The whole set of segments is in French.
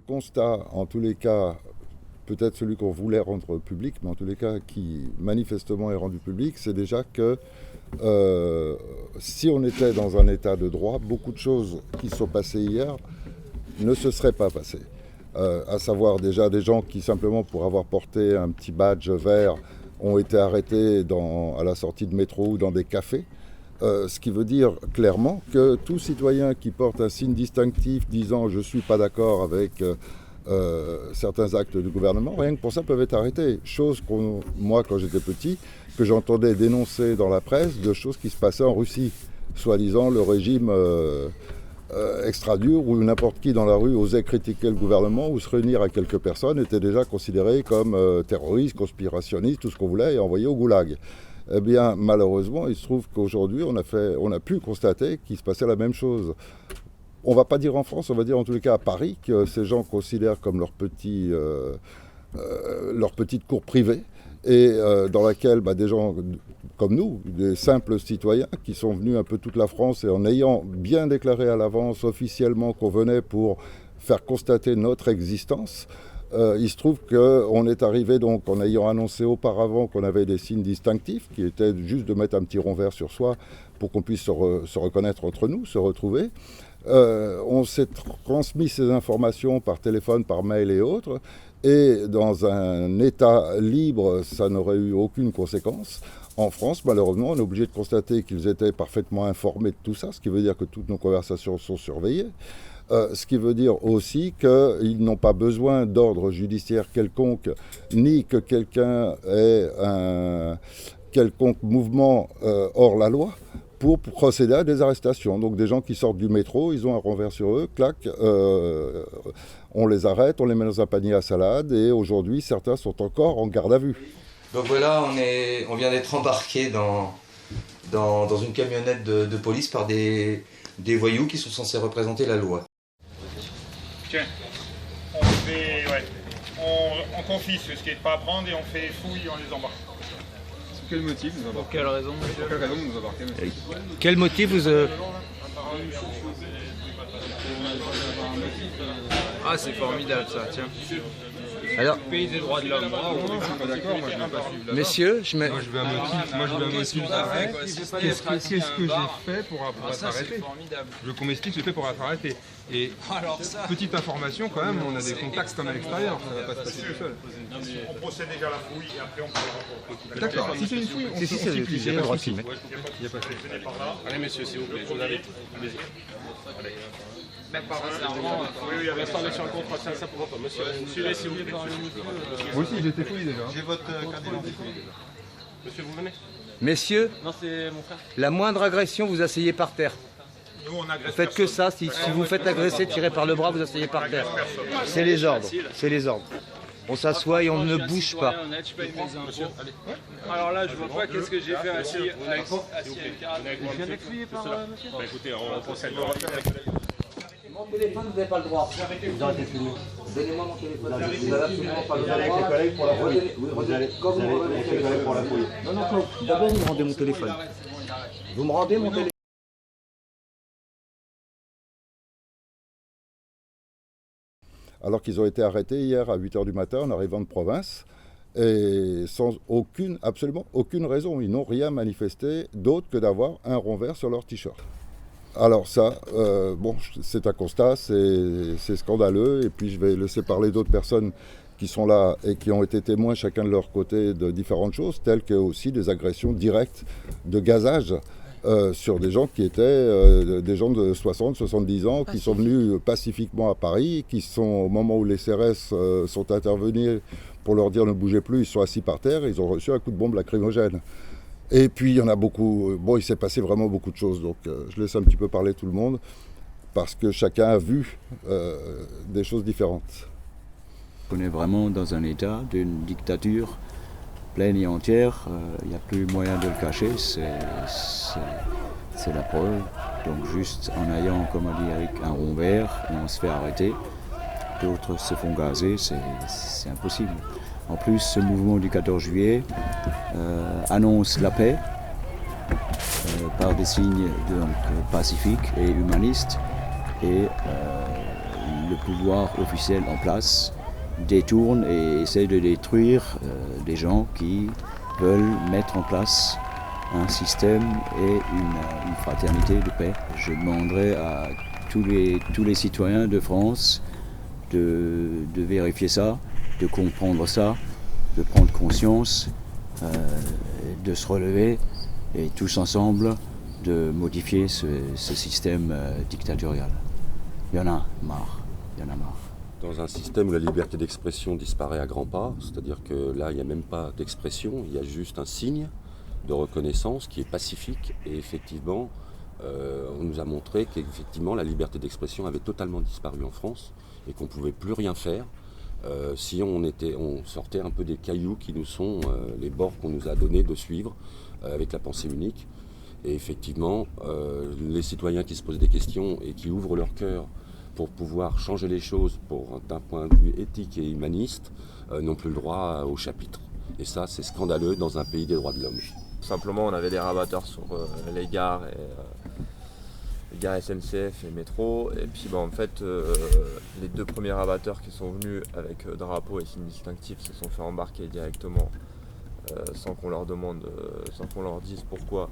constat, en tous les cas, peut-être celui qu'on voulait rendre public, mais en tous les cas qui manifestement est rendu public, c'est déjà que si on était dans un état de droit, beaucoup de choses qui sont passées hier ne se seraient pas passées. À savoir déjà des gens qui simplement pour avoir porté un petit badge vert ont été arrêtés à la sortie de métro ou dans des cafés. Ce qui veut dire clairement que tout citoyen qui porte un signe distinctif disant « je ne suis pas d'accord avec certains actes du gouvernement », rien que pour ça peuvent être arrêtés. Chose que moi, quand j'étais petit, que j'entendais dénoncer dans la presse de choses qui se passaient en Russie, soi-disant le régime extra dur où n'importe qui dans la rue osait critiquer le gouvernement ou se réunir à quelques personnes était déjà considéré comme terroriste, conspirationniste, tout ce qu'on voulait et envoyé au goulag. Eh bien, malheureusement, il se trouve qu'aujourd'hui, on a pu constater qu'il se passait la même chose. On ne va pas dire en France, on va dire en tous les cas à Paris, que ces gens considèrent comme leur petite cour privée, et dans laquelle des gens comme nous, des simples citoyens, qui sont venus un peu toute la France, et en ayant bien déclaré à l'avance officiellement qu'on venait pour faire constater notre existence, il se trouve qu'on est arrivé donc en ayant annoncé auparavant qu'on avait des signes distinctifs, qui étaient juste de mettre un petit rond vert sur soi pour qu'on puisse se reconnaître entre nous, se retrouver. On s'est transmis ces informations par téléphone, par mail et autres, et dans un état libre, ça n'aurait eu aucune conséquence. En France, malheureusement, on est obligé de constater qu'ils étaient parfaitement informés de tout ça, ce qui veut dire que toutes nos conversations sont surveillées. Ce qui veut dire aussi qu'ils n'ont pas besoin d'ordre judiciaire quelconque, ni que quelqu'un ait un quelconque mouvement hors la loi pour procéder à des arrestations. Donc des gens qui sortent du métro, ils ont un renvers sur eux, clac, on les arrête, on les met dans un panier à salade, et aujourd'hui, certains sont encore en garde à vue. Donc voilà, on vient d'être embarqué dans une camionnette de police par des voyous qui sont censés représenter la loi. Tiens, on confisque ce qui n'est pas à prendre et on fait fouille, on les embarque. Pour quel motif vous embarquez? Pour quelle raison? Pour quelle raison vous nous embarquez, monsieur? Quel motif vous... Ah, c'est formidable ça, tiens. Alors, Pays des droits de l'homme. Je suis pas d'accord, moi je ne vais pas suivre. messieurs, je mets... Moi je veux un motif d'arrêt. Qu'est-ce que j'ai fait pour être arrêté? Je veux qu'on m'explique ce que j'ai fait pour être arrêté. Et petite information quand même, on a des contacts comme à l'extérieur, ça ne va pas se passer tout seul. On procède déjà à la fouille et après on peut... D'accord, si c'est une fouille, on s'y il y a le droit de filmer. Il n'y a pas de souci. Allez messieurs, s'il vous plaît, je vous invite. Oui, l'instant on est sur un contrat, ça pourra pas, monsieur. Suivez s'il vous plaît. Moi aussi j'ai été fouillé déjà. J'ai votre carte d'identité. Monsieur, vous venez? Messieurs, Non, c'est mon frère. la moindre agression, vous asseyez par terre. Nous, on agresse Vous faites que ça, si vous faites agresser, tirez par le bras, vous asseyez par terre. C'est les ordres, c'est les ordres. On s'assoit et on ne bouge pas. Alors là, je vois pas qu'est-ce que j'ai fait assis à une carte. Je viens d'être fouillé par monsieur. Écoutez, on procède. Mon téléphone, vous n'avez pas le droit. Vous arrêtez de filmer. Donnez-moi mon téléphone. Vous n'avez absolument pas le droit. Avec les collègues pour la fouille. Quand vous me rendez mon téléphone. Non, d'abord vous me rendez mon téléphone. Vous me rendez mon téléphone. Alors qu'ils ont été arrêtés hier à 8h du matin en arrivant de province, et sans absolument aucune raison. Ils n'ont rien manifesté d'autre que d'avoir un rond vert sur leur t-shirt. Alors ça, c'est un constat, c'est scandaleux, et puis je vais laisser parler d'autres personnes qui sont là et qui ont été témoins chacun de leur côté de différentes choses, telles que aussi des agressions directes de gazage sur des gens qui étaient des gens de 60, 70 ans, qui sont venus pacifiquement à Paris, qui sont, au moment où les CRS sont intervenus pour leur dire ne bougez plus, ils sont assis par terre, et ils ont reçu un coup de bombe lacrymogène. Et puis il y en a beaucoup, il s'est passé vraiment beaucoup de choses, donc je laisse un petit peu parler tout le monde, parce que chacun a vu des choses différentes. On est vraiment dans un état d'une dictature pleine et entière, il n'y a plus moyen de le cacher, c'est la preuve. Donc juste en ayant, comme on dit Eric, un rond vert, et on se fait arrêter, d'autres se font gazer, c'est impossible. En plus, ce mouvement du 14 juillet annonce la paix par des signes pacifiques et humanistes, et le pouvoir officiel en place détourne et essaie de détruire des gens qui veulent mettre en place un système et une fraternité de paix. Je demanderai à tous les citoyens de France de vérifier ça, de comprendre ça, de prendre conscience, de se relever et tous ensemble de modifier ce système dictatorial. Il y en a marre. Dans un système où la liberté d'expression disparaît à grands pas, c'est-à-dire que là, il n'y a même pas d'expression, il y a juste un signe de reconnaissance qui est pacifique. Et effectivement, on nous a montré qu'effectivement, la liberté d'expression avait totalement disparu en France et qu'on ne pouvait plus rien faire si on sortait un peu des cailloux qui nous sont les bords qu'on nous a donnés de suivre avec la pensée unique. Et effectivement, les citoyens qui se posent des questions et qui ouvrent leur cœur pour pouvoir changer les choses d'un point de vue éthique et humaniste, n'ont plus le droit au chapitre. Et ça, c'est scandaleux dans un pays des droits de l'homme. Simplement, on avait des rabatteurs sur les gares, les gares SNCF et métro. Et puis, en fait, les deux premiers rabatteurs qui sont venus avec drapeau et signes distinctifs se sont fait embarquer directement sans qu'on leur demande, sans qu'on leur dise pourquoi.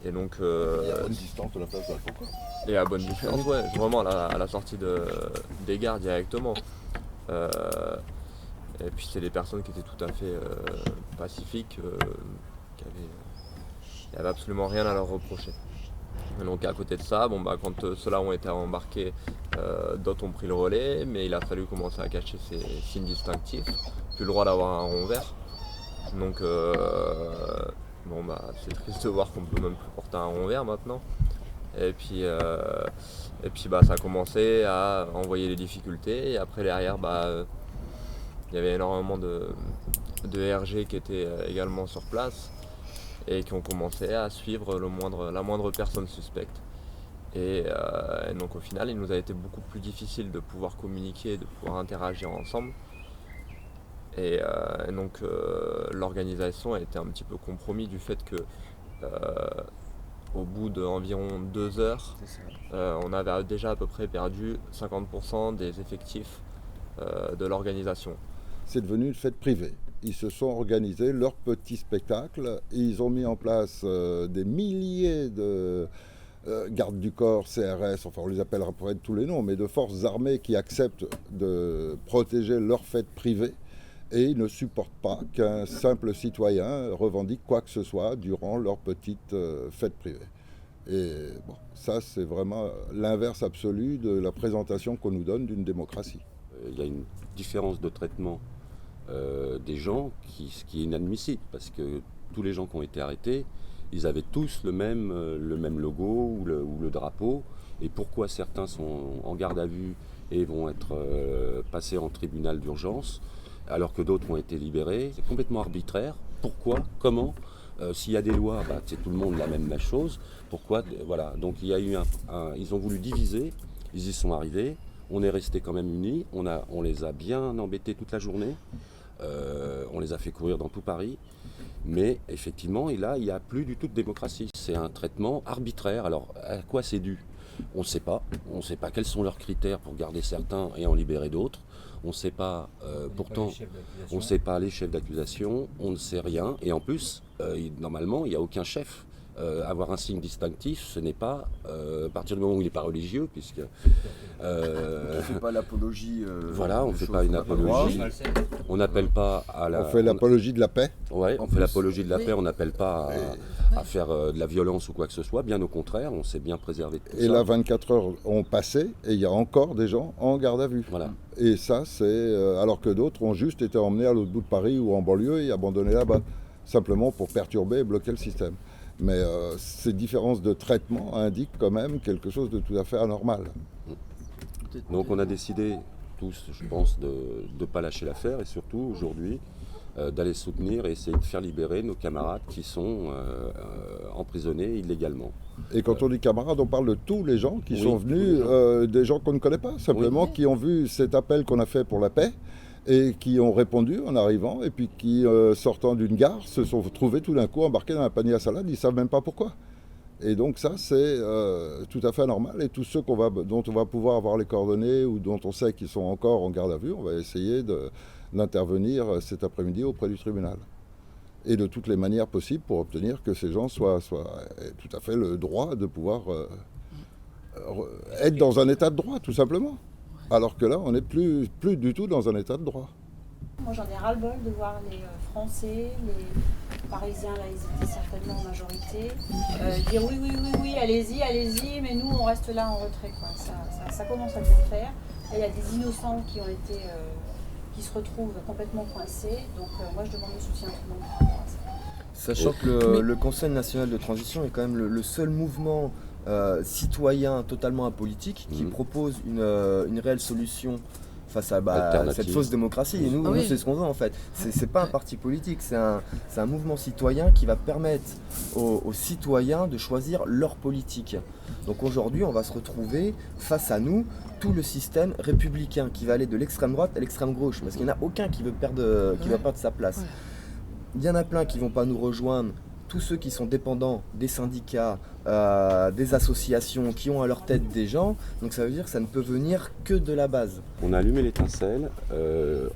Et donc, et à bonne distance de la place de la Concorde. Et à bonne distance, ouais, vraiment à la sortie des gares directement. Et puis c'est des personnes qui étaient tout à fait pacifiques, qui avaient absolument rien à leur reprocher. Et donc à côté de ça, quand ceux-là ont été embarqués, d'autres ont pris le relais, mais il a fallu commencer à cacher ces signes distinctifs. Plus le droit d'avoir un rond vert. Donc c'est triste de voir qu'on peut même plus porter un rond vert maintenant. Et puis ça a commencé à envoyer les difficultés. Et après derrière, il y avait énormément de RG qui étaient également sur place et qui ont commencé à suivre la moindre personne suspecte. Et donc au final, il nous a été beaucoup plus difficile de pouvoir communiquer, de pouvoir interagir ensemble. Et donc l'organisation a été un petit peu compromis du fait que au bout d'environ 2 heures, on avait déjà à peu près perdu 50% des effectifs de l'organisation. C'est devenu une fête privée. Ils se sont organisés leur petit spectacle et ils ont mis en place des milliers de gardes du corps, CRS, enfin on les appellera pour être tous les noms, mais de forces armées qui acceptent de protéger leur fête privée. Et ils ne supportent pas qu'un simple citoyen revendique quoi que ce soit durant leur petite fête privée. Et ça c'est vraiment l'inverse absolu de la présentation qu'on nous donne d'une démocratie. Il y a une différence de traitement des gens qui est inadmissible, parce que tous les gens qui ont été arrêtés, ils avaient tous le même logo ou le drapeau. Et pourquoi certains sont en garde à vue et vont être passés en tribunal d'urgence alors que d'autres ont été libérés? C'est complètement arbitraire. Pourquoi? Comment? S'il y a des lois, c'est tout le monde la même chose. Pourquoi? Voilà. Donc il y a eu ils ont voulu diviser, ils y sont arrivés. On est restés quand même unis. On les a bien embêtés toute la journée. On les a fait courir dans tout Paris. Mais effectivement, là, il n'y a plus du tout de démocratie. C'est un traitement arbitraire. Alors, à quoi c'est dû? On ne sait pas. On ne sait pas quels sont leurs critères pour garder certains et en libérer d'autres. On ne sait pas, pourtant, on ne sait pas les chefs d'accusation, on ne sait rien. Et en plus, normalement, il n'y a aucun chef. Avoir un signe distinctif, ce n'est pas, à partir du moment où il n'est pas religieux, puisque... on ne fait pas l'apologie... voilà, on ne fait pas une apologie. On n'appelle pas à la... On fait l'apologie de la paix. Oui, on fait l'apologie de la paix, on n'appelle pas à faire de la violence ou quoi que ce soit. Bien au contraire, on s'est bien préservé de tout ça. Et là, 24 heures ont passé et il y a encore des gens en garde à vue. Voilà. Et ça, c'est... alors que d'autres ont juste été emmenés à l'autre bout de Paris ou en banlieue et abandonnés là-bas, simplement pour perturber et bloquer le système. Mais ces différences de traitement indiquent quand même quelque chose de tout à fait anormal. Donc on a décidé tous, je pense, de ne pas lâcher l'affaire et surtout aujourd'hui d'aller soutenir et essayer de faire libérer nos camarades qui sont emprisonnés illégalement. Et quand on dit camarades, on parle de tous les gens qui sont venus, des gens qu'on ne connaît pas, simplement qui ont vu cet appel qu'on a fait pour la paix et qui ont répondu en arrivant et puis qui, sortant d'une gare, se sont trouvés tout d'un coup embarqués dans un panier à salade, ils ne savent même pas pourquoi. Et donc ça, c'est tout à fait normal. Et tous ceux dont on va pouvoir avoir les coordonnées ou dont on sait qu'ils sont encore en garde à vue, on va essayer d'intervenir cet après-midi auprès du tribunal. Et de toutes les manières possibles pour obtenir que ces gens aient tout à fait le droit de pouvoir être dans un état de droit, tout simplement. Alors que là, on n'est plus du tout dans un état de droit. Moi, j'en ai ras-le-bol de voir les Français, les Parisiens, là, ils étaient certainement en majorité, dire oui, allez-y, mais nous, on reste là en retrait, quoi. Ça commence à bien faire. Et il y a des innocents qui se retrouvent complètement coincés. Donc, moi, je demande le soutien de tout le monde par rapport à ça. Sachant que le Conseil national de transition est quand même le seul mouvement citoyen totalement apolitique qui propose une réelle solution face à cette fausse démocratie. Et nous, c'est ce qu'on veut en fait. C'est pas un parti politique, c'est un mouvement citoyen qui va permettre aux citoyens de choisir leur politique. Donc aujourd'hui, on va se retrouver face à nous tout le système républicain qui va aller de l'extrême droite à l'extrême gauche, parce qu'il n'y en a aucun qui veut perdre sa place. Il y en a plein qui vont pas nous rejoindre. Tous ceux qui sont dépendants des syndicats, des associations, qui ont à leur tête des gens, donc ça veut dire que ça ne peut venir que de la base. On a allumé l'étincelle,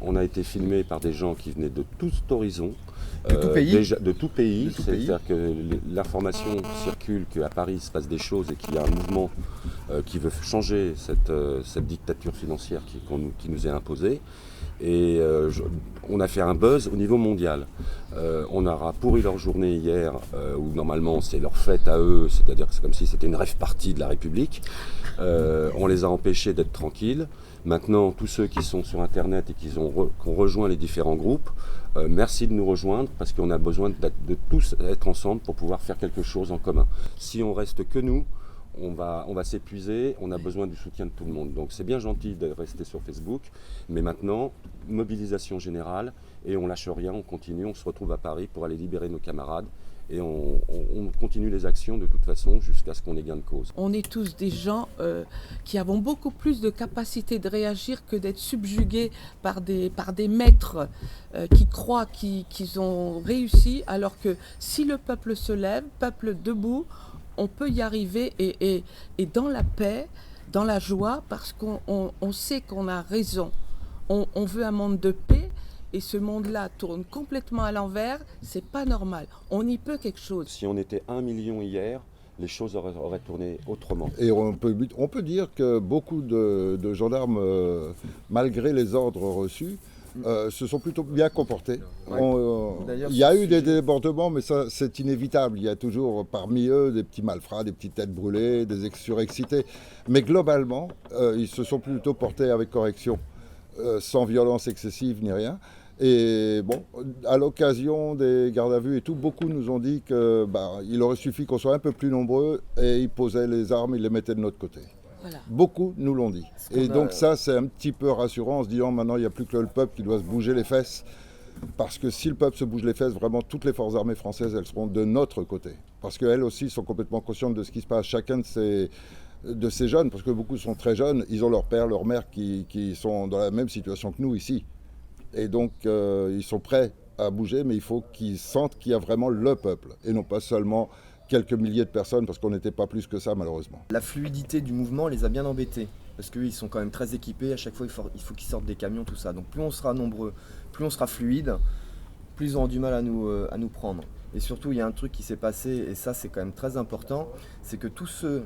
on a été filmé par des gens qui venaient de tout horizon. De tout pays. C'est-à-dire que l'information circule qu'à Paris il se passe des choses et qu'il y a un mouvement qui veut changer cette dictature financière qui nous est imposée. Et on a fait un buzz au niveau mondial. On aura pourri leur journée hier, où normalement c'est leur fête à eux, c'est-à-dire que c'est comme si c'était une rave party de la République. On les a empêchés d'être tranquilles. Maintenant, tous ceux qui sont sur Internet et qui ont rejoint les différents groupes, merci de nous rejoindre parce qu'on a besoin de tous être ensemble pour pouvoir faire quelque chose en commun. Si on reste que nous, on va s'épuiser, on a besoin du soutien de tout le monde. Donc c'est bien gentil de rester sur Facebook, mais maintenant, mobilisation générale, et on lâche rien, on continue, on se retrouve à Paris pour aller libérer nos camarades, et on continue les actions de toute façon jusqu'à ce qu'on ait gain de cause. On est tous des gens qui avons beaucoup plus de capacité de réagir que d'être subjugués par des maîtres qui croient qu'ils ont réussi, alors que si le peuple se lève, peuple debout, on peut y arriver et dans la paix, dans la joie, parce qu'on sait qu'on a raison. On veut un monde de paix et ce monde-là tourne complètement à l'envers, c'est pas normal. On y peut quelque chose. Si on était 1 million hier, les choses auraient tourné autrement. Et on peut dire que beaucoup de gendarmes, malgré les ordres reçus, se sont plutôt bien comportés. Il y a eu des débordements, mais ça c'est inévitable. Il y a toujours parmi eux des petits malfrats, des petites têtes brûlées, des surexcités. Mais globalement, ils se sont plutôt portés avec correction, sans violence excessive ni rien. Et bon, à l'occasion des gardes à vue et tout, beaucoup nous ont dit qu'il aurait suffi qu'on soit un peu plus nombreux et ils posaient les armes, ils les mettaient de notre côté. Voilà. Beaucoup nous l'ont dit. Et donc ça, c'est un petit peu rassurant en se disant maintenant, il n'y a plus que le peuple qui doit se bouger les fesses. Parce que si le peuple se bouge les fesses, vraiment, toutes les forces armées françaises, elles seront de notre côté. Parce qu'elles aussi sont complètement conscientes de ce qui se passe. Chacun de ces jeunes, parce que beaucoup sont très jeunes, ils ont leur père, leur mère qui sont dans la même situation que nous ici. Et donc, ils sont prêts à bouger, mais il faut qu'ils sentent qu'il y a vraiment le peuple. Et non pas seulement quelques milliers de personnes, parce qu'on n'était pas plus que ça, malheureusement. La fluidité du mouvement les a bien embêtés, parce qu'eux, ils sont quand même très équipés. À chaque fois, il faut qu'ils sortent des camions, tout ça. Donc plus on sera nombreux, plus on sera fluide, plus ils auront du mal à nous prendre. Et surtout, il y a un truc qui s'est passé, et ça, c'est quand même très important, c'est que tous ceux,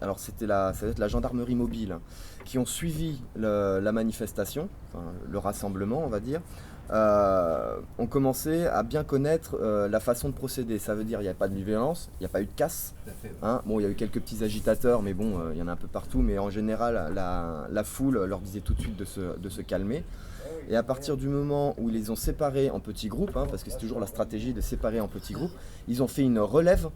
alors ça va être la gendarmerie mobile, qui ont suivi la manifestation, enfin, le rassemblement, on va dire, ont commencé à bien connaître la façon de procéder. Ça veut dire qu'il n'y a pas de violence, il n'y a pas eu de casse. Hein. Bon, il y a eu quelques petits agitateurs, mais bon, il y en a un peu partout. Mais en général, la foule leur disait tout de suite de se calmer. Et à partir du moment où ils les ont séparés en petits groupes, parce que c'est toujours la stratégie de séparer en petits groupes, ils ont fait une relève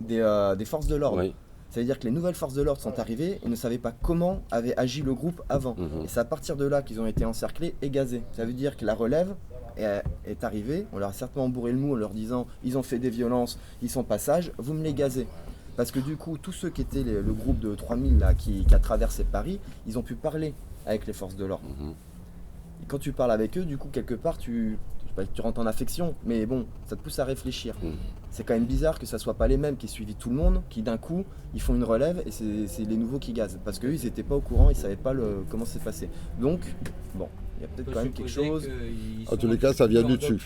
des forces de l'ordre. Oui. Ça veut dire que les nouvelles forces de l'ordre sont arrivées et ne savaient pas comment avait agi le groupe avant. Et c'est à partir de là qu'ils ont été encerclés et gazés. Ça veut dire que la relève est arrivée, on leur a certainement bourré le mou en leur disant « ils ont fait des violences, ils sont pas sages, vous me les gazez ». Parce que du coup, tous ceux qui étaient le groupe de 3000 là, qui a traversé Paris, ils ont pu parler avec les forces de l'ordre. Et quand tu parles avec eux, du coup, quelque part, tu pas que tu rentres en affection, mais bon, ça te pousse à réfléchir. C'est quand même bizarre que ça soit pas les mêmes qui suivent tout le monde, qui d'un coup, ils font une relève et c'est les nouveaux qui gazent. Parce qu'eux, ils n'étaient pas au courant, ils savaient pas comment c'est passé. Donc, bon, il y a peut-être quand même quelque chose. En tous les cas, ça vient du dessus.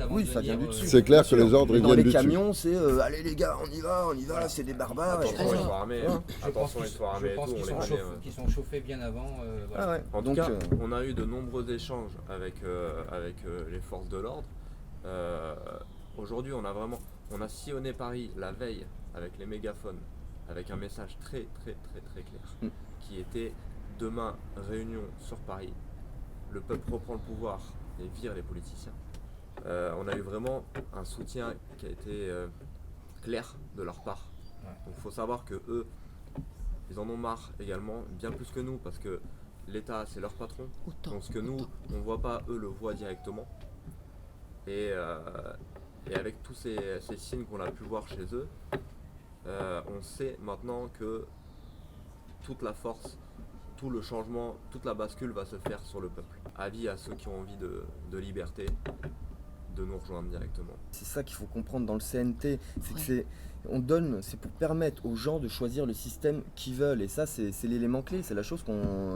Oui, ça vient du dessus. C'est clair que les ordres viennent du dessus. Dans les camions, c'est allez les gars, on y va, c'est des barbares. Attention, ils sont armés. Attention, ils sont armés. Je pense qu'ils sont chauffés bien avant. Ah ouais. En tout cas, on a eu de nombreux échanges avec les forces de l'ordre. Aujourd'hui, on a sillonné Paris la veille avec les mégaphones, avec un message très clair, qui était demain réunion sur Paris. Le peuple reprend le pouvoir et vire les politiciens. On a eu vraiment un soutien qui a été clair de leur part. Donc il faut savoir que eux, ils en ont marre également, bien plus que nous, parce que l'État c'est leur patron. Donc ce que nous, on ne voit pas, eux le voient directement. Et avec tous ces signes qu'on a pu voir chez eux, on sait maintenant que toute la force, tout le changement, toute la bascule va se faire sur le peuple. Avis à ceux qui ont envie de liberté, de nous rejoindre directement. C'est ça qu'il faut comprendre dans le CNT, c'est que c'est pour permettre aux gens de choisir le système qu'ils veulent, et ça c'est l'élément clé, c'est la chose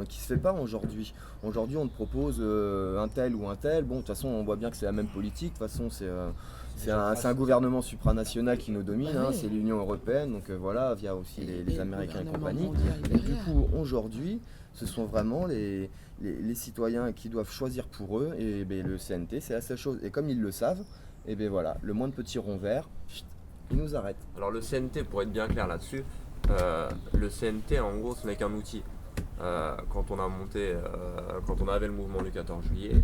qui se fait pas aujourd'hui. Aujourd'hui on te propose un tel ou un tel, bon de toute façon on voit bien que c'est la même politique, de toute façon c'est un gouvernement supranational qui nous domine, c'est l'Union Européenne, donc voilà, via aussi les Américains et compagnie. Et du coup aujourd'hui, ce sont vraiment les citoyens qui doivent choisir pour eux, et le CNT c'est la seule chose, et comme ils le savent, et voilà, le moins de petits ronds verts, ils nous arrêtent. Alors le CNT, pour être bien clair là-dessus, le CNT en gros ce n'est qu'un outil. Quand on a monté, quand on avait le mouvement du 14 juillet,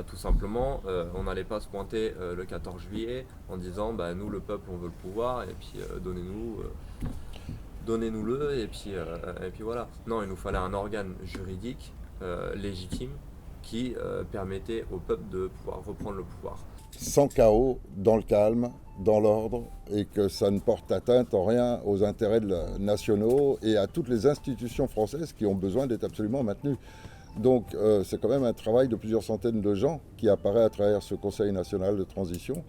tout simplement on n'allait pas se pointer le 14 juillet en disant nous le peuple on veut le pouvoir et puis donnez-nous-le et puis voilà. Non, il nous fallait un organe juridique légitime qui permettait au peuple de pouvoir reprendre le pouvoir. Sans chaos, dans le calme, dans l'ordre, et que ça ne porte atteinte en rien aux intérêts nationaux et à toutes les institutions françaises qui ont besoin d'être absolument maintenues. Donc c'est quand même un travail de plusieurs centaines de gens qui apparaît à travers ce Conseil national de transition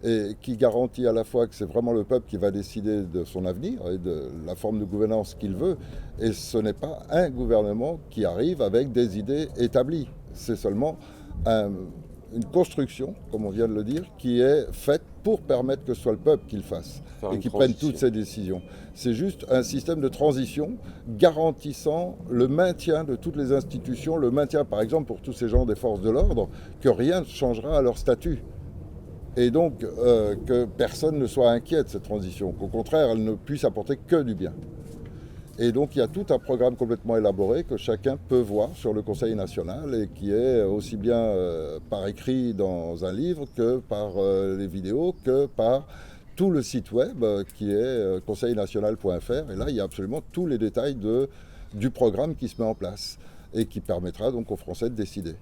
et qui garantit à la fois que c'est vraiment le peuple qui va décider de son avenir et de la forme de gouvernance qu'il veut, et ce n'est pas un gouvernement qui arrive avec des idées établies. C'est seulement une construction, comme on vient de le dire, qui est faite pour permettre que ce soit le peuple qui le fasse et qui prenne toutes ces décisions. C'est juste un système de transition garantissant le maintien de toutes les institutions, le maintien par exemple pour tous ces gens des forces de l'ordre, que rien ne changera à leur statut. Et donc que personne ne soit inquiet de cette transition, qu'au contraire elle ne puisse apporter que du bien. Et donc il y a tout un programme complètement élaboré que chacun peut voir sur le Conseil national et qui est aussi bien par écrit dans un livre que par les vidéos, que par tout le site web qui est conseilnational.fr. Et là il y a absolument tous les détails du programme qui se met en place et qui permettra donc aux Français de décider.